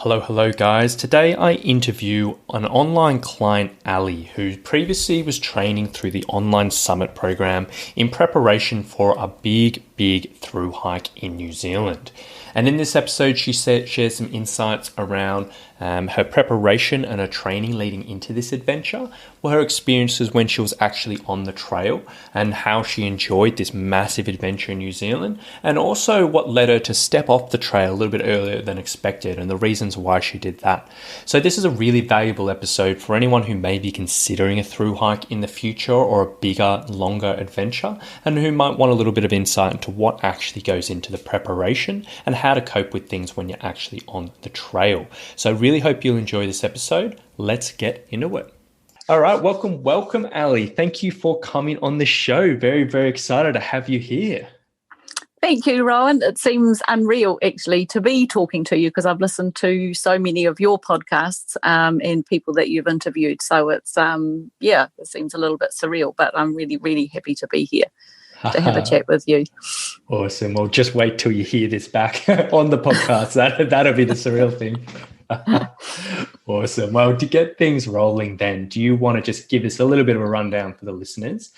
Hello, guys. Today I interview an online client, Ali, who previously was training through the online summit program in preparation for a big thru hike in New Zealand. And in this episode, she shares some insights around her preparation and her training leading into this adventure, her experiences when she was actually on the trail, and how she enjoyed this massive adventure in New Zealand, and also what led her to step off the trail a little bit earlier than expected and the reasons why she did that. So this is a really valuable episode for anyone who may be considering a thru hike in the future or a bigger, longer adventure, and who might want a little bit of insight into what actually goes into the preparation and how to cope with things when you're actually on the trail. So I really hope you'll enjoy this episode. Let's get into it. All right, welcome, Ali. Thank you for coming on the show. Very excited to have you here. Thank you, Rowan. It seems unreal, actually, to be talking to you because I've listened to so many of your podcasts and people that you've interviewed. So it's, it seems a little bit surreal, but I'm really happy to be here to have a chat with you. Awesome. Well, just wait till you hear this back on the podcast. That'll be the surreal thing. Awesome. Well, to get things rolling then, do you want to just give us a little bit of a rundown for the listeners?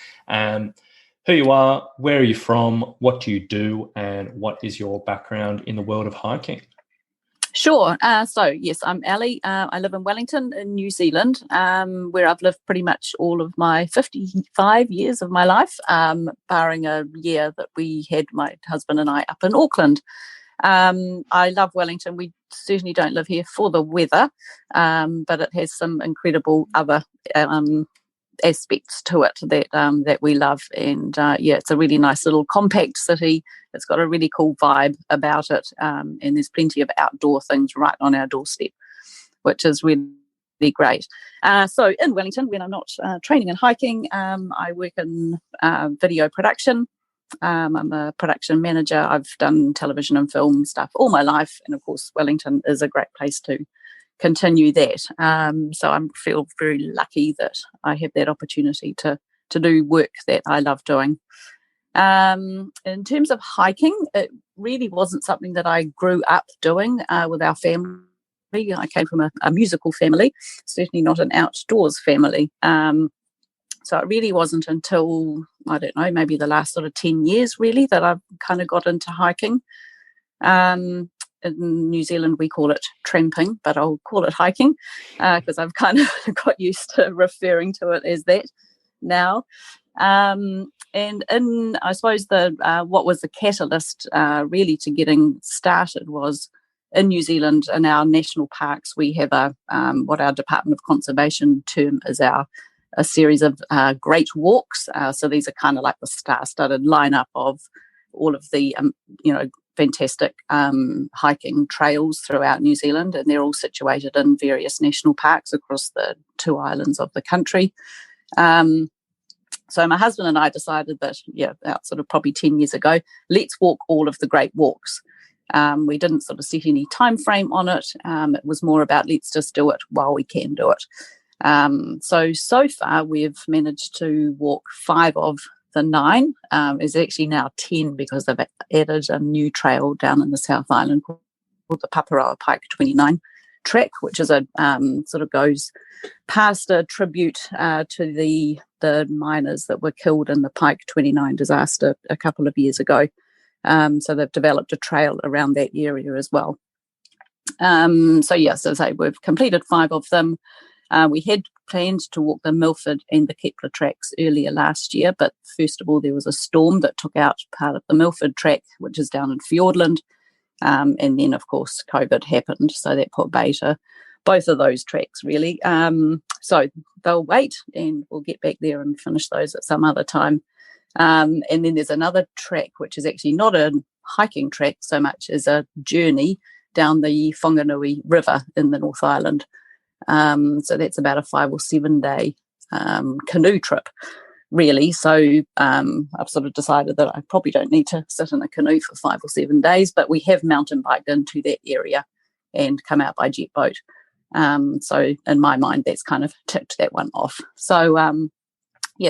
Who you are, where are you from, what do you do, and what is your background in the world of hiking? Sure. So, yes, I'm Ali. I live in Wellington in New Zealand, where I've lived pretty much all of my 55 years of my life, barring a year that we had my husband and I up in Auckland. I love Wellington. We certainly don't live here for the weather, but it has some incredible other aspects to it that we love. And it's a really nice little compact city. It's got a really cool vibe about it, and there's plenty of outdoor things right on our doorstep, which is really great. So in Wellington, when I'm not training and hiking, I work in video production. I'm a production manager. I've done television and film stuff all my life, and of course Wellington is a great place to continue that. So I feel very lucky that I have that opportunity to do work that I love doing. In terms of hiking, it really wasn't something that I grew up doing with our family. I came from a musical family, certainly not an outdoors family. So it really wasn't until, I don't know, maybe the last sort of 10 years really that I've kind of got into hiking. In New Zealand, we call it tramping, but I'll call it hiking because I've kind of got used to referring to it as that now. And in, I suppose, what was the catalyst really to getting started was in New Zealand, in our national parks, we have what our Department of Conservation term is a series of great walks. So these are kind of like the star-studded lineup of all of the, fantastic hiking trails throughout New Zealand, and they're all situated in various national parks across the two islands of the country. So my husband and I decided that, about sort of probably 10 years ago, let's walk all of the great walks. We didn't sort of set any time frame on it. It was more about let's just do it while we can do it. So far we've managed to walk 5 of the 9. Is actually now 10 because they've added a new trail down in the South Island called the Araroa Pike 29 track, which is a sort of goes past a tribute to the miners that were killed in the Pike 29 disaster a couple of years ago. So they've developed a trail around that area as well. So as I say, we've completed 5 of them. We had planned to walk the Milford and the Kepler tracks earlier last year, but first of all, there was a storm that took out part of the Milford track, which is down in Fiordland. And then, of course, COVID happened, so that put bait to both of those tracks, really. So they'll wait, and we'll get back there and finish those at some other time. And then there's another track, which is actually not a hiking track so much as a journey down the Whanganui River in the North Island. So that's about a 5 or 7 day canoe trip, really. So I've sort of decided that I probably don't need to sit in a canoe for 5 or 7 days, but we have mountain biked into that area and come out by jet boat. So in my mind, that's kind of ticked that one off. So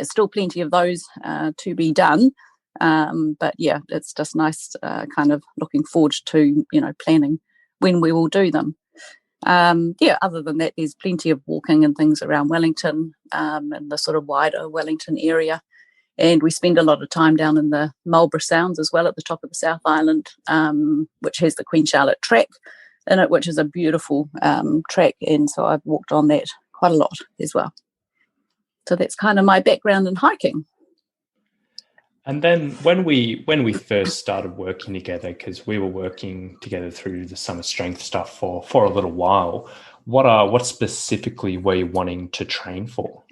still plenty of those to be done. But it's just nice kind of looking forward to, planning when we will do them. Other than that, there's plenty of walking and things around Wellington and the sort of wider Wellington area. And we spend a lot of time down in the Marlborough Sounds as well at the top of the South Island, which has the Queen Charlotte track in it, which is a beautiful track. And so I've walked on that quite a lot as well. So that's kind of my background in hiking. And then when we first started working together, because we were working together through the summer strength stuff for a little while, what specifically were you wanting to train for?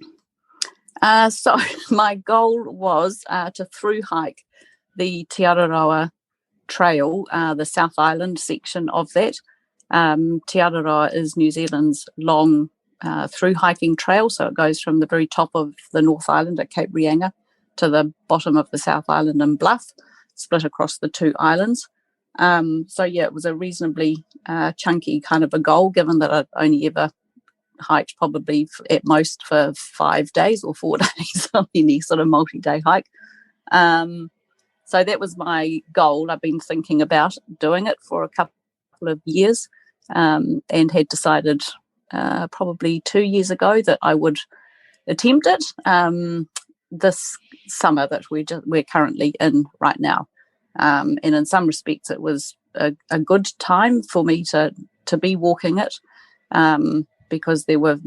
So my goal was to thru-hike the Te Araroa trail, the South Island section of that. Te Araroa is New Zealand's long thru-hiking trail, so it goes from the very top of the North Island at Cape Reinga to the bottom of the South Island and Bluff, split across the two islands. It was a reasonably chunky kind of a goal, given that I'd only ever hiked probably at most for 5 days or 4 days on any sort of multi-day hike. So that was my goal. I've been thinking about doing it for a couple of years and had decided probably 2 years ago that I would attempt it this summer that we're currently in right now. And in some respects, it was a good time for me to be walking it because there were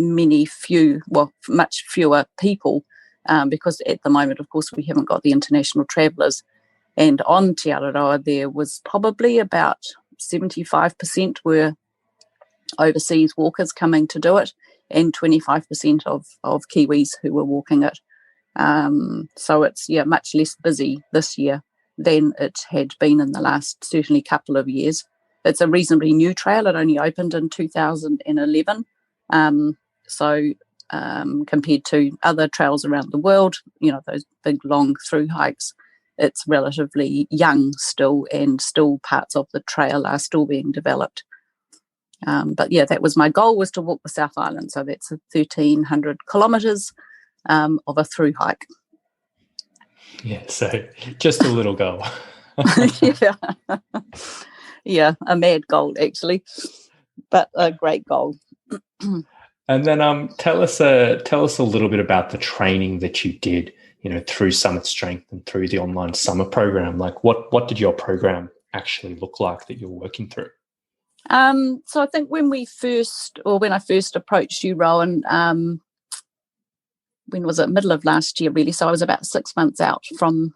much fewer people because at the moment, of course, we haven't got the international travellers. And on Te Araroa, there was probably about 75% were overseas walkers coming to do it and 25% of Kiwis who were walking it. So it's much less busy this year than it had been in the last certainly couple of years. It's a reasonably new trail. It only opened in 2011. Compared to other trails around the world, those big long through hikes, it's relatively young still, and still parts of the trail are still being developed. That was my goal, was to walk the South Island. So that's 1,300 kilometres of a through hike. Yeah, so just a little goal. Yeah, a mad goal actually, but a great goal. And then tell us a little bit about the training that you did, through Summit Strength and through the online summer program. Like what did your program actually look like that you're working through? So I think when I first approached you, Rowan, when was it? Middle of last year, really. So I was about 6 months out from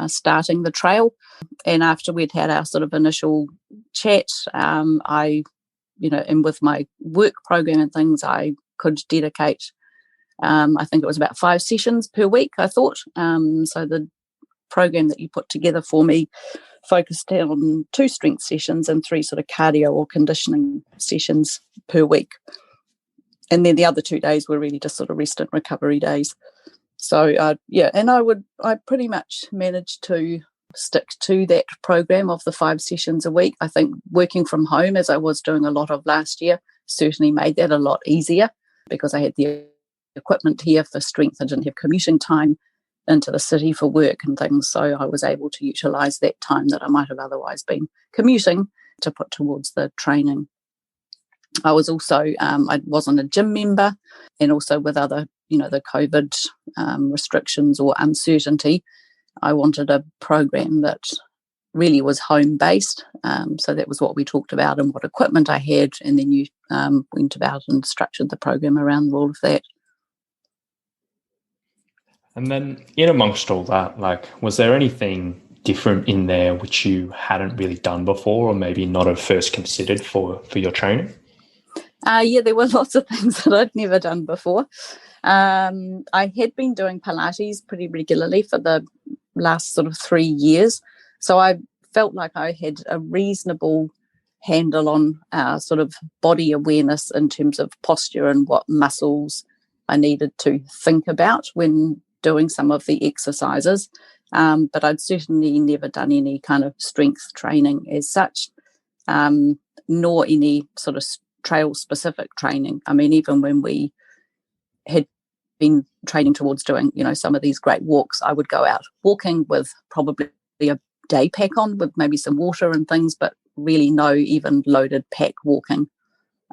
starting the trail. And after we'd had our sort of initial chat, and with my work program and things, I could dedicate, I think it was about 5 sessions per week, I thought. So the program that you put together for me focused on 2 strength sessions and 3 sort of cardio or conditioning sessions per week. And then the other 2 days were really just sort of rest and recovery days. So, and I pretty much managed to stick to that program of the 5 sessions a week. I think working from home, as I was doing a lot of last year, certainly made that a lot easier because I had the equipment here for strength. I didn't have commuting time into the city for work and things. So I was able to utilise that time that I might have otherwise been commuting to put towards the training. I was also, I wasn't a gym member, and also with other, the COVID restrictions or uncertainty, I wanted a program that really was home-based. So that was what we talked about and what equipment I had, and then you went about and structured the program around all of that. And then in amongst all that, was there anything different in there which you hadn't really done before or maybe not have first considered for your training? There were lots of things that I'd never done before. I had been doing Pilates pretty regularly for the last sort of 3 years. So I felt like I had a reasonable handle on sort of body awareness in terms of posture and what muscles I needed to think about when doing some of the exercises. But I'd certainly never done any kind of strength training as such, nor any sort of trail-specific training. I mean, even when we had been training towards doing, some of these great walks, I would go out walking with probably a day pack on with maybe some water and things, but really no even loaded pack walking.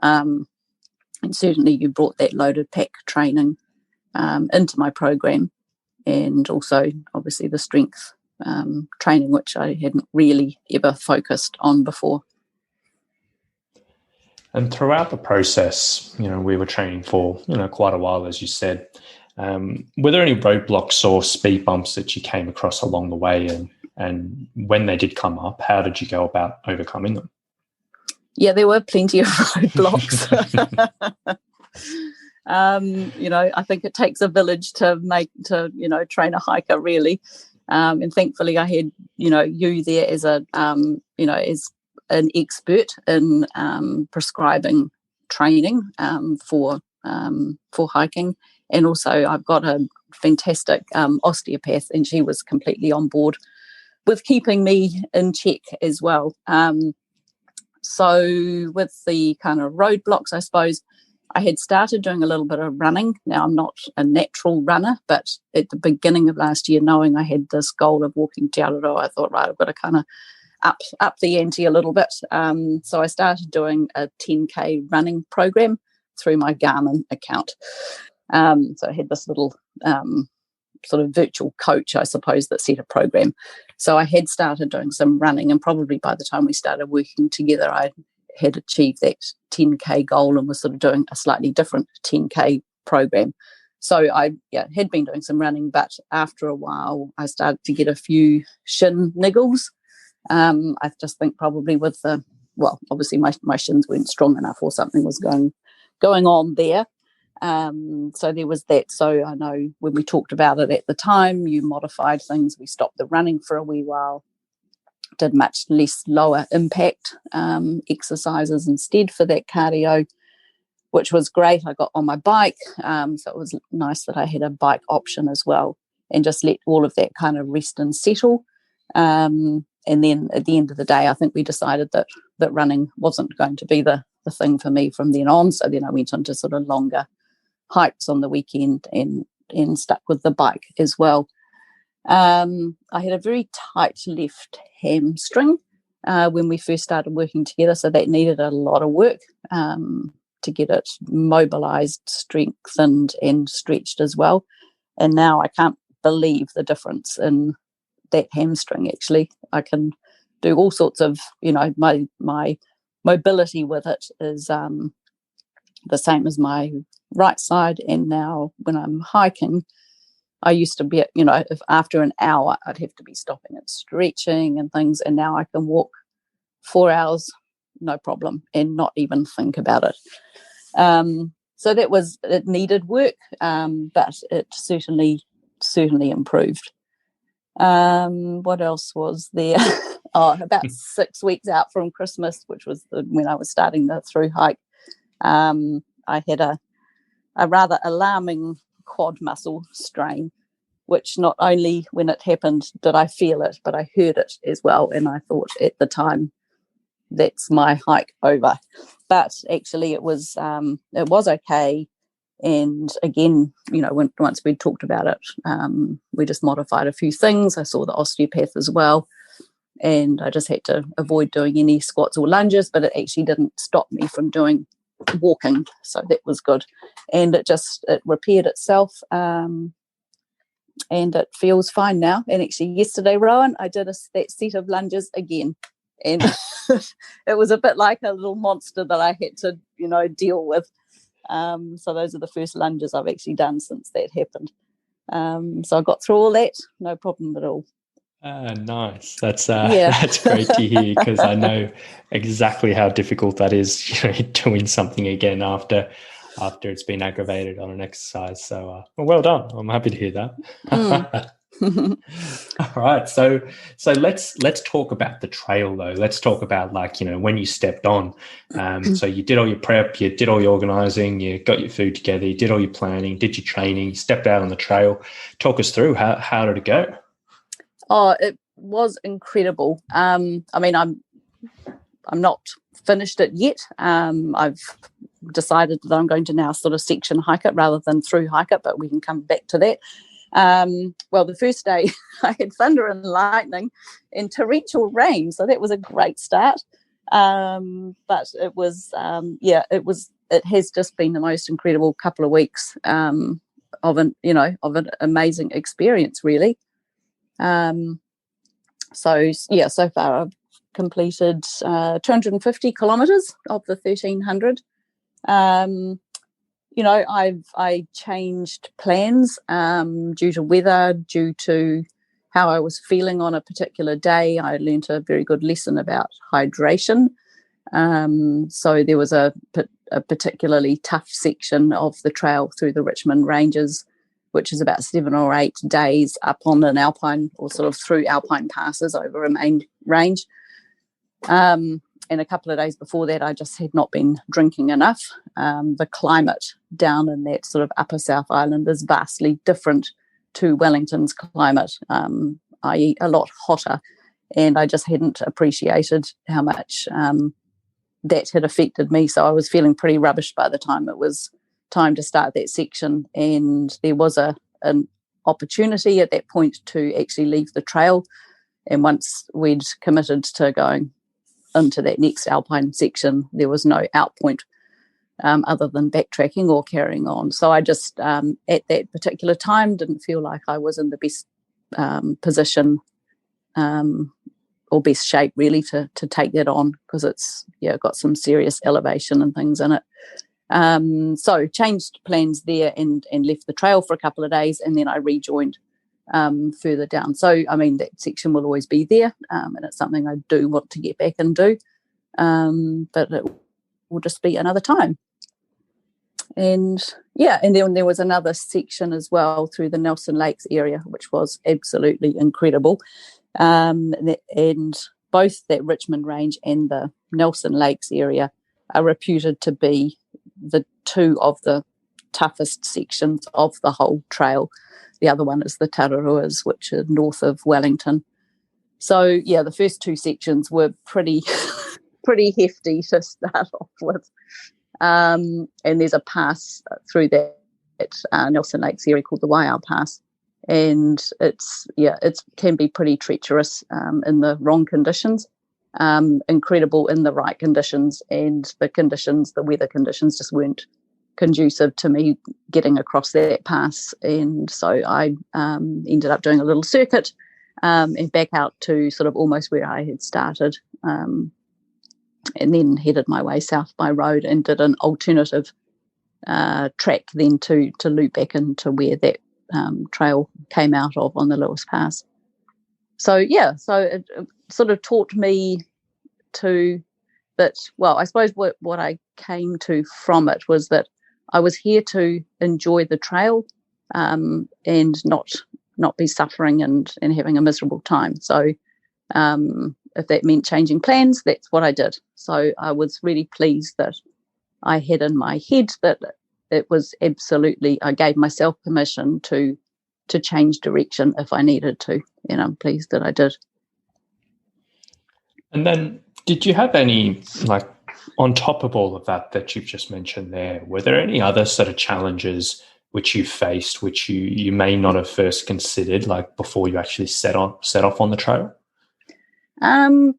And certainly you brought that loaded pack training into my program, and also obviously the strength training, which I hadn't really ever focused on before. And throughout the process, we were training for, quite a while, as you said. Were there any roadblocks or speed bumps that you came across along the way? And when they did come up, how did you go about overcoming them? Yeah, there were plenty of roadblocks. I think it takes a village to train a hiker, really. And thankfully I had, you there as as an expert in prescribing training for hiking. And also I've got a fantastic osteopath, and she was completely on board with keeping me in check as well. So with the kind of roadblocks, I suppose, I had started doing a little bit of running. Now, I'm not a natural runner, but at the beginning of last year, knowing I had this goal of walking Te Araroa, I thought, right, I've got to kind of up the ante a little bit. So I started doing a 10K running program through my Garmin account. So I had this little sort of virtual coach, I suppose, that set a program. So I had started doing some running, and probably by the time we started working together, I had achieved that 10K goal and was sort of doing a slightly different 10K program. So I had been doing some running, but after a while I started to get a few shin niggles. I just think probably with obviously my shins weren't strong enough, or something was going on there. So there was that. So I know when we talked about it at the time, you modified things. We stopped the running for a wee while, did much less lower impact exercises instead for that cardio, which was great. I got on my bike, so it was nice that I had a bike option as well, and just let all of that kind of rest and settle. And then at the end of the day, I think we decided that running wasn't going to be the thing for me from then on. So then I went on to sort of longer hikes on the weekend and stuck with the bike as well. I had a very tight left hamstring when we first started working together, so that needed a lot of work to get it mobilized, strengthened and stretched as well. And now I can't believe the difference in that hamstring. Actually, I can do all sorts of, my mobility with it is the same as my right side. And now when I'm hiking, I used to be, if after an hour I'd have to be stopping and stretching and things, and now I can walk 4 hours no problem and not even think about it. So it needed work, but it certainly improved. What else was there? About 6 weeks out from Christmas, which was when I was starting the thru-hike, I had a rather alarming quad muscle strain, which not only when it happened did I feel it, but I heard it as well. And I thought at the time, that's my hike over. But actually it was okay. And again, once we talked about it, we just modified a few things. I saw the osteopath as well, and I just had to avoid doing any squats or lunges, but it actually didn't stop me from doing walking. So that was good. And it repaired itself, and it feels fine now. And actually yesterday, Rowan, I did that set of lunges again. And it was a bit like a little monster that I had to, deal with. So those are the first lunges I've actually done since that happened. So I got through all that, no problem at all. Nice. That's great to hear, because I know exactly how difficult that is, doing something again after it's been aggravated on an exercise. So well done. I'm happy to hear that. All right. So let's talk about the trail though. Let's talk about when you stepped on. So you did all your prep, you did all your organizing, you got your food together, you did all your planning, did your training, you stepped out on the trail. Talk us through how did it go? Oh, it was incredible. I'm not finished it yet. I've decided that I'm going to now sort of section hike it rather than through hike it, but we can come back to that. Well, the first day I had thunder and lightning and torrential rain, so that was a great start. But it was, it has just been the most incredible couple of weeks of an amazing experience, really. So far I've completed 250 kilometres of the 1,300. I changed plans due to weather, due to how I was feeling on a particular day. I learned a very good lesson about hydration. So there was a particularly tough section of the trail through the Richmond Ranges, which is about 7 or 8 days up on an alpine, or sort of through alpine passes over a main range. And a couple of days before that, I just had not been drinking enough. The climate down in that sort of upper South Island is vastly different to Wellington's climate, i.e. a lot hotter. And I just hadn't appreciated how much that had affected me. So I was feeling pretty rubbish by the time it was time to start that section. And there was an opportunity at that point to actually leave the trail. And once we'd committed to going into that next alpine section, there was no out point other than backtracking or carrying on. So I just, at that particular time, didn't feel like I was in the best position or best shape, really, to take that on, because it's got some serious elevation and things in it. So changed plans there and left the trail for a couple of days, and then I rejoined further down. So, I mean, that section will always be there, and it's something I do want to get back and do, but it will just be another time. And then there was another section as well through the Nelson Lakes area, which was absolutely incredible. And both that Richmond Range and the Nelson Lakes area are reputed to be the two of the toughest sections of the whole trail. The other one is the Te Araroas, which are north of Wellington. So, the first two sections were pretty hefty to start off with. And there's a pass through that Nelson Lakes area called the Waiau Pass. And it can be pretty treacherous in the wrong conditions, incredible in the right conditions, and the weather conditions just weren't conducive to me getting across that pass. And so I ended up doing a little circuit and back out to sort of almost where I had started, and then headed my way south by road and did an alternative track then to loop back into where that trail came out of on the Lewis Pass. So it sort of taught me to that, well, I suppose what I came to from it was that I was here to enjoy the trail and not be suffering and having a miserable time. So if that meant changing plans, that's what I did. So I was really pleased that I had in my head that it was absolutely, I gave myself permission to change direction if I needed to, and I'm pleased that I did. And then did you have any, like, on top of all of that you've just mentioned there, were there any other sort of challenges which you faced, which you may not have first considered, like before you actually set off on the trail?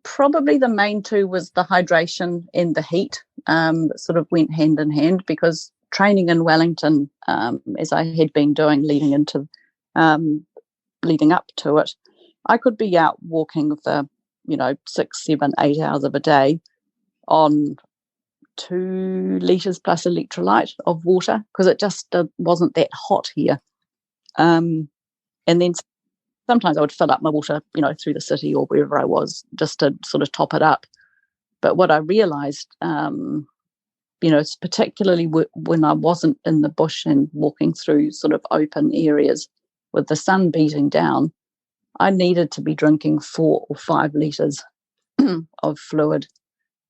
Probably the main two was the hydration and the heat. That sort of went hand in hand, because training in Wellington, as I had been doing leading up to it, I could be out walking for 6, 7, 8 hours of a day on 2 litres plus electrolyte of water, because it just wasn't that hot here. And then sometimes I would fill up my water, through the city or wherever I was, just to sort of top it up. But what I realised, particularly when I wasn't in the bush and walking through sort of open areas with the sun beating down, I needed to be drinking 4 or 5 litres of fluid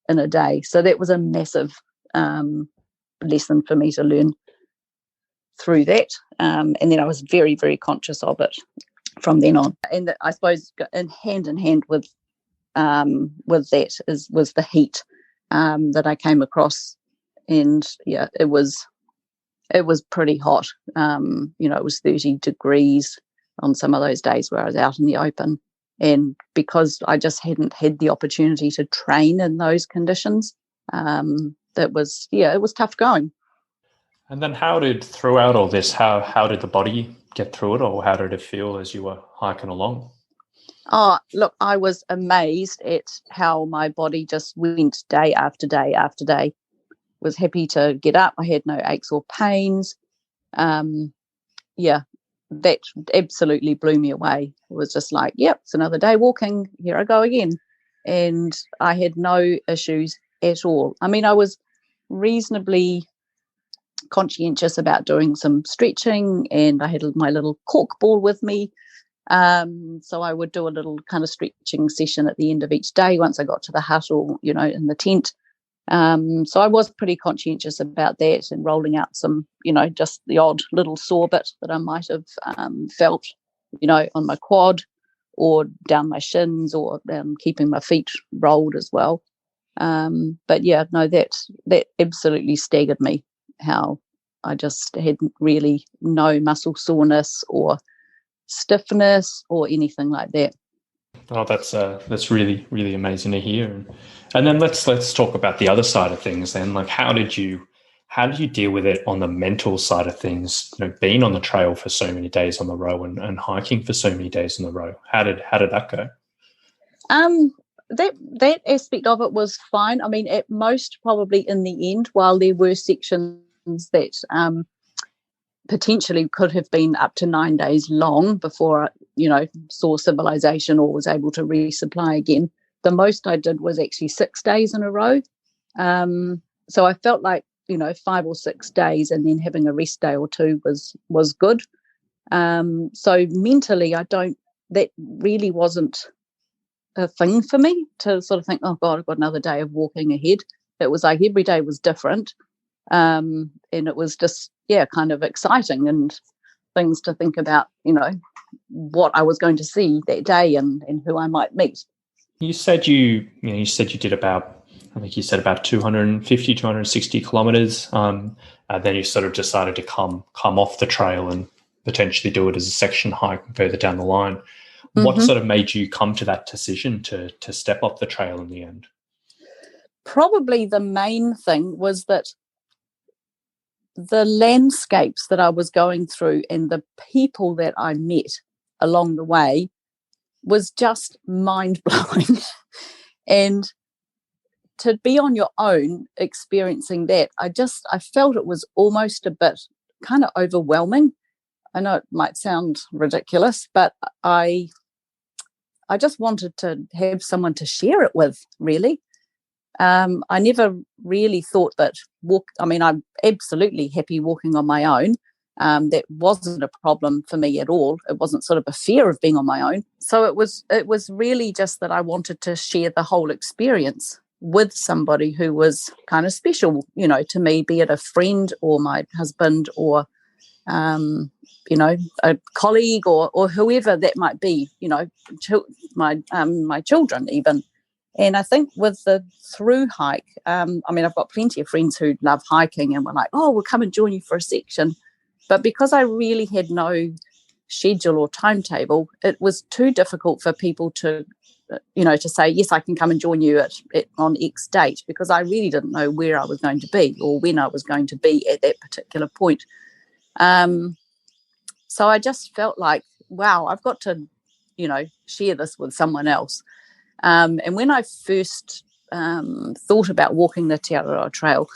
in a day. So that was a massive lesson for me to learn through that. And then I was very, very conscious of it from then on. And I suppose in hand with that was the heat that I came across. And it was pretty hot. It was 30 degrees on some of those days where I was out in the open. And because I just hadn't had the opportunity to train in those conditions, it was tough going. And then throughout all this, how did the body get through it, or how did it feel as you were hiking along? Oh, look, I was amazed at how my body just went day after day after day. Was happy to get up. I had no aches or pains. That absolutely blew me away. It was just like, yep, it's another day walking. Here I go again. And I had no issues at all. I mean, I was reasonably conscientious about doing some stretching, and I had my little cork ball with me. So I would do a little kind of stretching session at the end of each day once I got to the hut or, in the tent. So I was pretty conscientious about that, and rolling out some, just the odd little sore bit that I might have felt, on my quad or down my shins, or keeping my feet rolled as well. But yeah, no, that absolutely staggered me, how I just had really no muscle soreness or stiffness or anything like that. Oh, that's really, really amazing to hear. And then let's talk about the other side of things then. Like, how did you deal with it on the mental side of things? Being on the trail for so many days on the row and hiking for so many days on the row. How did that go? That aspect of it was fine. I mean, at most, probably in the end, while there were sections that potentially could have been up to 9 days long before I, saw civilization or was able to resupply again. The most I did was actually 6 days in a row. So I felt like, 5 or 6 days and then having a rest day or two was good. So mentally, that really wasn't a thing for me to sort of think, oh God, I've got another day of walking ahead. It was like every day was different. And it was just, kind of exciting, and things to think about, what I was going to see that day and who I might meet. You said you did about, I think you said about 250, 260 kilometers. Then you sort of decided to come off the trail and potentially do it as a section hike further down the line. Mm-hmm. What sort of made you come to that decision to step off the trail in the end? Probably the main thing was that the landscapes that I was going through and the people that I met along the way was just mind-blowing. And to be on your own experiencing that, I felt it was almost a bit kind of overwhelming. I know it might sound ridiculous, but I just wanted to have someone to share it with, really. I never really thought that I'm absolutely happy walking on my own. That wasn't a problem for me at all. It wasn't sort of a fear of being on my own. So it was really just that I wanted to share the whole experience with somebody who was kind of special, to me, be it a friend or my husband or, a colleague or whoever that might be, my children even. And I think with the thru-hike, I've got plenty of friends who love hiking and were like, oh, we'll come and join you for a section. But because I really had no schedule or timetable, it was too difficult for people to, to say, yes, I can come and join you on X date, because I really didn't know where I was going to be or when I was going to be at that particular point. So I just felt like, wow, I've got to, share this with someone else. And when I first thought about walking the Te Araroa trail,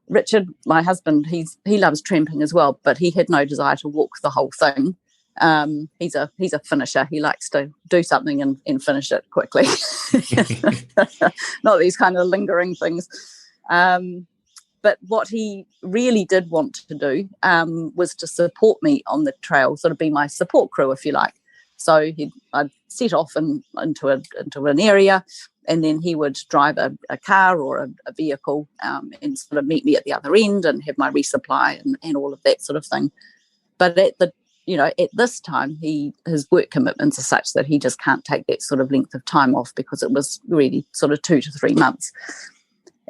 Richard, my husband, he loves tramping as well, but he had no desire to walk the whole thing. He's a finisher. He likes to do something and finish it quickly. Not these kind of lingering things. But what he really did want to do was to support me on the trail, sort of be my support crew, if you like. So I'd set off into an area, and then he would drive a car or a vehicle and sort of meet me at the other end and have my resupply and all of that sort of thing. But at this time, his work commitments are such that he just can't take that sort of length of time off, because it was really sort of 2 to 3 months.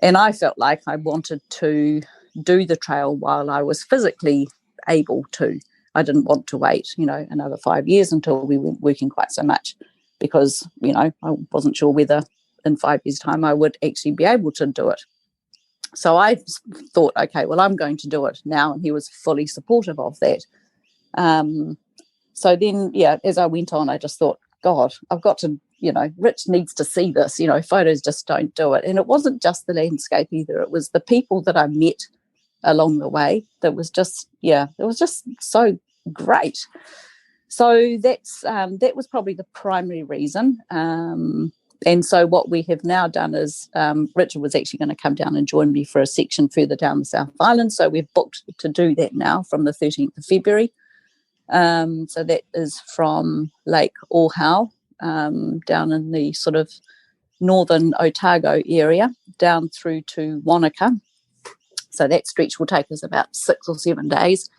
And I felt like I wanted to do the trail while I was physically able to. I didn't want to wait, another 5 years until we weren't working quite so much, because, I wasn't sure whether in 5 years' time I would actually be able to do it. So I thought, okay, well, I'm going to do it now. And he was fully supportive of that. So then, as I went on, I just thought, God, I've got to, Rich needs to see this, photos just don't do it. And it wasn't just the landscape either. It was the people that I met along the way that was just, it was just so great. So that was probably the primary reason. And so what we have now done is Richard was actually going to come down and join me for a section further down the South Island. So we've booked to do that now from the 13th of February. So that is from Lake Ohau down in the sort of northern Otago area down through to Wanaka. So that stretch will take us about 6 or 7 days.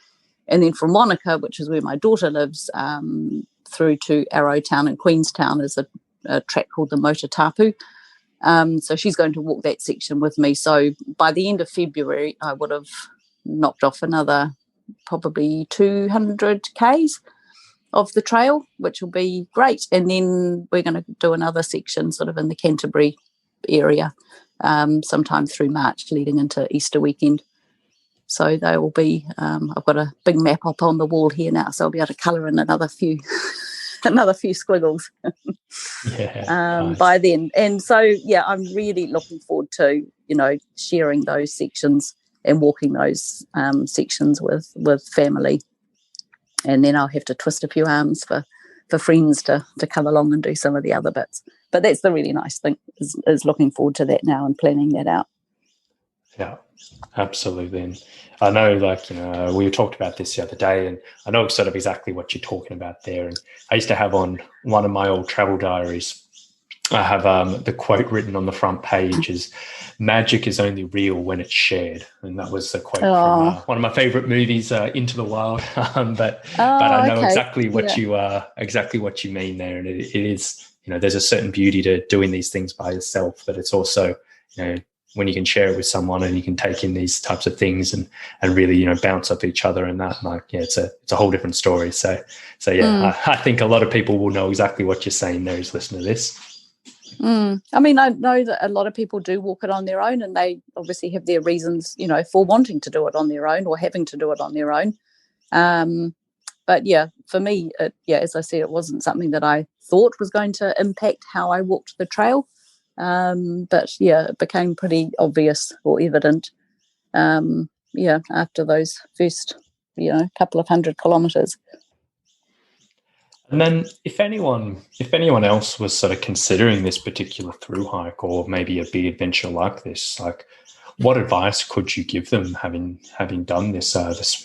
And then from Wanaka, which is where my daughter lives, through to Arrowtown and Queenstown is a track called the Motor Tapu. So she's going to walk that section with me. So by the end of February, I would have knocked off another probably 200 Ks of the trail, which will be great. And then we're going to do another section sort of in the Canterbury area sometime through March leading into Easter weekend. So they will be, I've got a big map up on the wall here now, so I'll be able to colour in another few squiggles nice. by then. And so, I'm really looking forward to, sharing those sections and walking those sections with family. And then I'll have to twist a few arms for friends to come along and do some of the other bits. But that's the really nice thing, is looking forward to that now and planning that out. Yeah, absolutely. And I know, we talked about this the other day, and I know sort of exactly what you're talking about there. And I used to have on one of my old travel diaries, I have the quote written on the front page is, "Magic is only real when it's shared." And that was a quote from one of my favorite movies, Into the Wild. But I know exactly what you mean there. And it is, there's a certain beauty to doing these things by yourself, but it's also, when you can share it with someone and you can take in these types of things and really, bounce off each other and that, it's a whole different story. So I think a lot of people will know exactly what you're saying there, who's listening to this. I mean, I know that a lot of people do walk it on their own, and they obviously have their reasons, for wanting to do it on their own or having to do it on their own. But for me, as I said, it wasn't something that I thought was going to impact how I walked the trail. But it became pretty obvious or evident, after those first, couple of 100 kilometres. And then if anyone else was sort of considering this particular thru hike or maybe a big adventure like this, like what advice could you give them having done this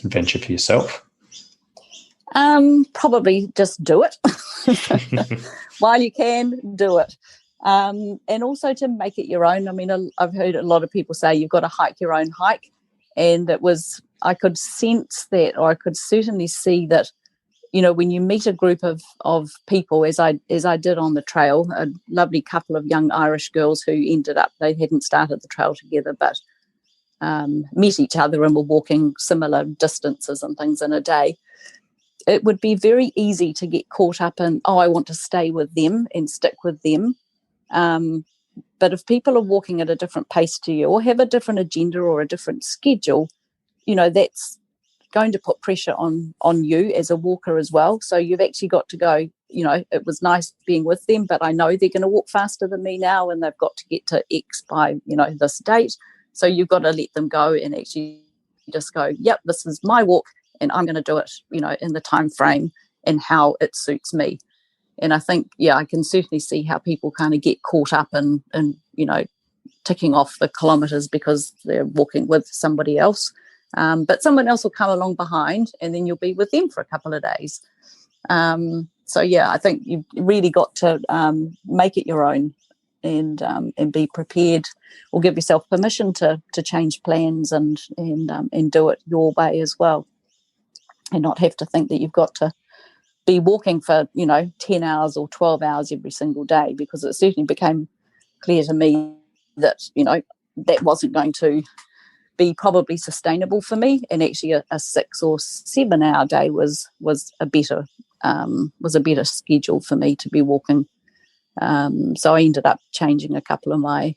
adventure for yourself? Probably just do it. While you can, do it. And also to make it your own. I mean, I've heard a lot of people say you've got to hike your own hike. And I could sense that, or I could certainly see that, when you meet a group of people, as I did on the trail, a lovely couple of young Irish girls who they hadn't started the trail together, but met each other and were walking similar distances and things in a day. It would be very easy to get caught up in, I want to stay with them and stick with them. But if people are walking at a different pace to you or have a different agenda or a different schedule, that's going to put pressure on you as a walker as well. So you've actually got to go, it was nice being with them, but I know they're going to walk faster than me now and they've got to get to X by, this date. So you've got to let them go and actually just go, yep, this is my walk and I'm going to do it, in the time frame and how it suits me. And I think, I can certainly see how people kind of get caught up in ticking off the kilometres because they're walking with somebody else. But someone else will come along behind and then you'll be with them for a couple of days. I think you've really got to make it your own and be prepared, or give yourself permission to change plans and do it your way as well, and not have to think that you've got to be walking for 10 hours or 12 hours every single day, because it certainly became clear to me that that wasn't going to be probably sustainable for me, and actually a 6 or 7 hour day was a better schedule for me to be walking So I ended up changing a couple of my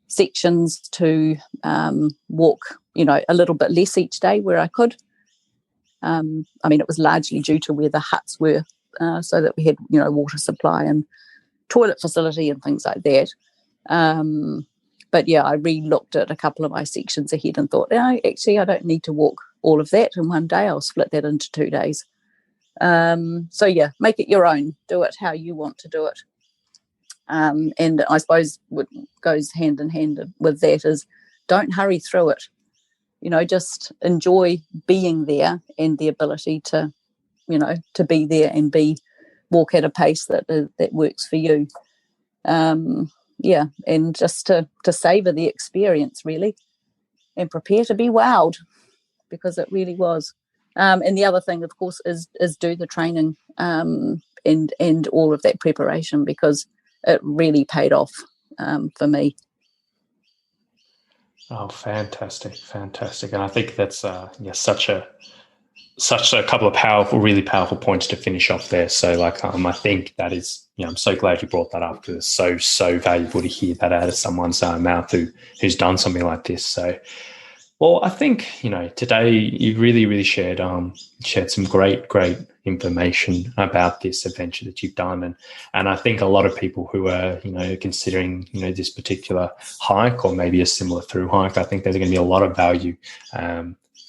sections to walk, a little bit less each day where I could. It was largely due to where the huts were, so that we had, water supply and toilet facility and things like that. But yeah, I re-looked at a couple of my sections ahead and thought, actually, I don't need to walk all of that in one day. I'll split that into 2 days. So yeah, make it your own. Do it how you want to do it. And I suppose what goes hand in hand with that is don't hurry through it. Just enjoy being there and the ability to, to be there and walk at a pace that works for you. And just to savor the experience, really, and prepare to be wowed, because it really was. And the other thing, of course, is do the training and all of that preparation, because it really paid off for me. Oh, fantastic. And I think that's such a couple of really powerful points to finish off there. So I think that is, I'm so glad you brought that up, because it's so valuable to hear that out of someone's mouth who's done something like this. So, well, I think, today you really, really shared some great information about this adventure that you've done. And I think a lot of people who are, considering, this particular hike or maybe a similar through hike, I think there's going to be a lot of value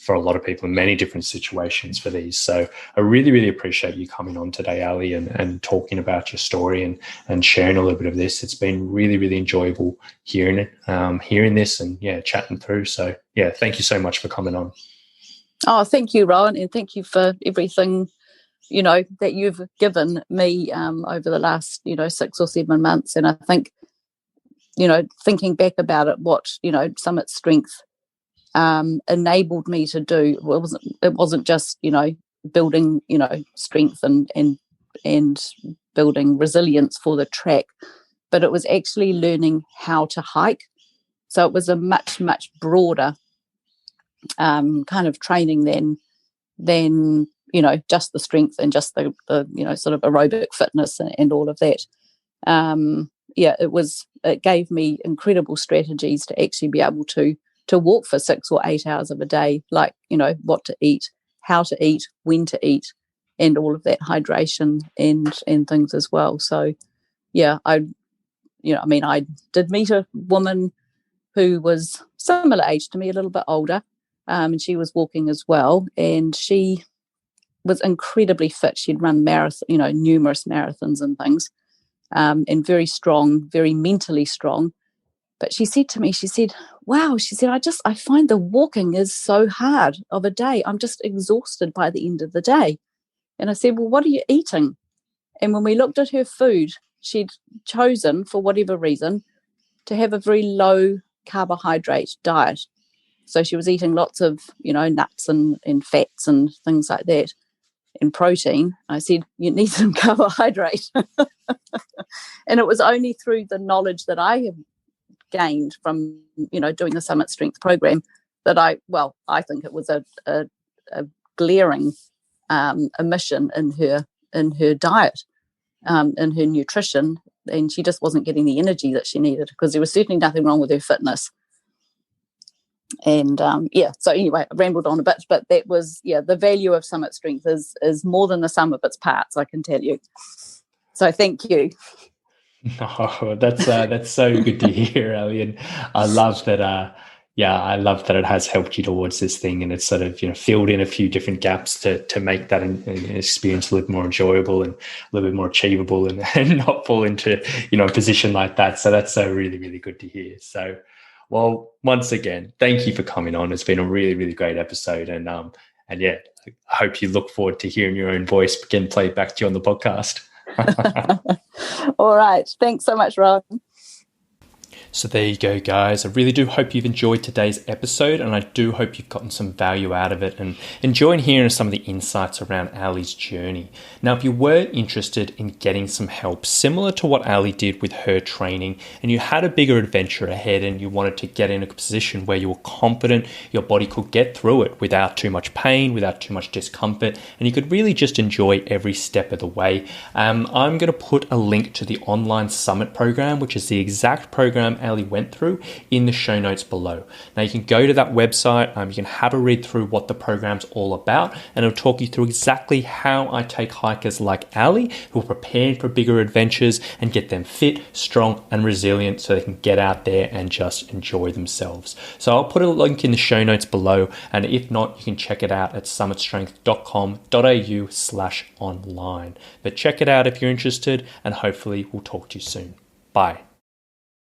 for a lot of people in many different situations for these. So I really, really appreciate you coming on today, Ali, and talking about your story and sharing a little bit of this. It's been really, really enjoyable hearing this and chatting through. So thank you so much for coming on. Oh, thank you, Rowan, and thank you for everything, that you've given me over the last, 6 or 7 months. And I think, thinking back about it, what, Summit Strength enabled me to do, it wasn't just, building, strength and building resilience for the track, but it was actually learning how to hike. So it was a much, much broader kind of training than just the strength and just the sort of aerobic fitness and all of that. It gave me incredible strategies to actually be able to walk for 6 or 8 hours of a day, like, what to eat, how to eat, when to eat, and all of that hydration and things as well. So I did meet a woman who was similar age to me, a little bit older, and she was walking as well, and she was incredibly fit. She'd run numerous marathons and things, and very strong, very mentally strong. But she said to me, wow, I find the walking is so hard of a day. I'm just exhausted by the end of the day. And I said, well, what are you eating? And when we looked at her food, she'd chosen, for whatever reason, to have a very low carbohydrate diet. So she was eating lots of, nuts and fats and things like that, and protein. I said, you need some carbohydrate. And it was only through the knowledge that I have gained from, doing the Summit Strength program that I think it was a glaring omission in her diet, in her nutrition, and she just wasn't getting the energy that she needed, because there was certainly nothing wrong with her fitness. And so anyway, I rambled on a bit, but that was the value of Summit Strength is more than the sum of its parts, I can tell you. So thank you. No, that's so good to hear, Ali, and I love that. I love that it has helped you towards this thing, and it's sort of filled in a few different gaps to make that an experience a little more enjoyable and a little bit more achievable, and not fall into a position like that. So that's so really, really good to hear. So, well, once again, thank you for coming on. It's been a really, really great episode, and I hope you look forward to hearing your own voice again played back to you on the podcast. All right. Thanks so much, Ron. So there you go, guys. I really do hope you've enjoyed today's episode, and I do hope you've gotten some value out of it and enjoying hearing some of the insights around Ali's journey. Now, if you were interested in getting some help similar to what Ali did with her training, and you had a bigger adventure ahead and you wanted to get in a position where you were confident your body could get through it without too much pain, without too much discomfort, and you could really just enjoy every step of the way, I'm going to put a link to the online summit program, which is the exact program Ali went through, in the show notes below. Now you can go to that website, you can have a read through what the program's all about, and it'll talk you through exactly how I take hikers like Ali who are preparing for bigger adventures and get them fit, strong and resilient so they can get out there and just enjoy themselves. So I'll put a link in the show notes below, and if not, you can check it out at summitstrength.com.au/online. But check it out if you're interested, and hopefully we'll talk to you soon. Bye.